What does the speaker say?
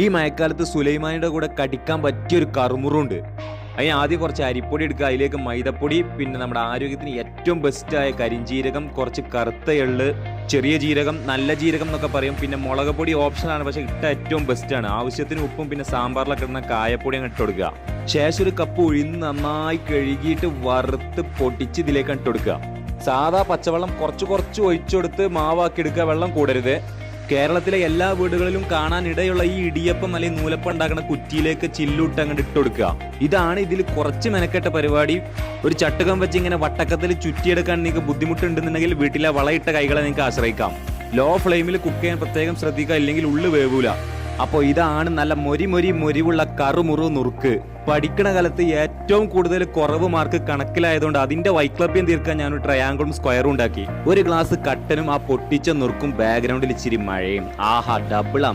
ഈ മഴക്കാലത്ത് സുലൈമാനിയുടെ കൂടെ കടിക്കാൻ പറ്റിയൊരു കറുമുറുണ്ട്. അതിന് ആദ്യം കുറച്ച് അരിപ്പൊടി എടുക്കുക, അതിലേക്ക് മൈദപ്പൊടി, പിന്നെ നമ്മുടെ ആരോഗ്യത്തിന് ഏറ്റവും ബെസ്റ്റായ കരിഞ്ജീരകം, കുറച്ച് കറുത്ത എള്ള്, ചെറിയ ജീരകം, നല്ല ജീരകം എന്നൊക്കെ പറയും. പിന്നെ മുളക് പൊടി ഓപ്ഷനാണ്, പക്ഷെ ഇട്ട ഏറ്റവും ബെസ്റ്റാണ്. ആവശ്യത്തിന് ഉപ്പും പിന്നെ സാമ്പാറിലൊക്കെ ഇടുന്ന കായപ്പൊടി അങ്ങ് ഇട്ട് കൊടുക്കുക. ശേഷം ഒരു കപ്പ് ഉഴുന്ന് നന്നായി കഴുകിയിട്ട് വറുത്ത് പൊടിച്ച് ഇതിലേക്ക് ഇട്ട് കൊടുക്കുക. സാധാ പച്ചവെള്ളം കുറച്ച് ഒഴിച്ചെടുത്ത് മാവാക്കി എടുക്കുക, വെള്ളം കൂടരുത്. കേരളത്തിലെ എല്ലാ വീടുകളിലും കാണാനിടയുള്ള ഈ ഇടിയപ്പം അല്ലെങ്കിൽ നൂലപ്പം ഉണ്ടാക്കുന്ന കുറ്റിയിലേക്ക് ചില്ലിട്ട് അങ്ങോട്ട് ഇട്ട് കൊടുക്കുക. ഇതാണ് ഇതിൽ കുറച്ച് മെനക്കെട്ട പരിപാടി. ഒരു ചട്ടുകം വെച്ച് ഇങ്ങനെ വട്ടക്കത്തിൽ ചുറ്റിയെടുക്കാൻ നിങ്ങൾക്ക് ബുദ്ധിമുട്ടുണ്ടെന്നുണ്ടെങ്കിൽ വീട്ടിലെ വളയിട്ട കൈകളെ നിങ്ങൾക്ക് ആശ്രയിക്കാം. ലോ ഫ്ലെയിമിൽ കുക്ക് ചെയ്യാൻ പ്രത്യേകം ശ്രദ്ധിക്കുക, ഇല്ലെങ്കിൽ ഉള്ളു വേവൂല. അപ്പോൾ ഇതാണ് നല്ല മൊരിവുള്ള കറുമുറു നുറുക്ക്. പഠിക്കണ കാലത്ത് ഏറ്റവും കൂടുതൽ കുറവ് മാർക്ക് കണക്കിലായതുകൊണ്ട് അതിന്റെ വൈക്ലഭ്യം തീർക്കാൻ ഞാൻ ഒരു ട്രയാങ്കിളും സ്ക്വയറും ഉണ്ടാക്കി. ഒരു ഗ്ലാസ് കട്ടനും ആ പൊട്ടിച്ച നുറുക്കും ബാക്ക്ഗ്രൗണ്ടിൽ ഇച്ചിരി മഴയും. ആഹാ, ഡബിൾ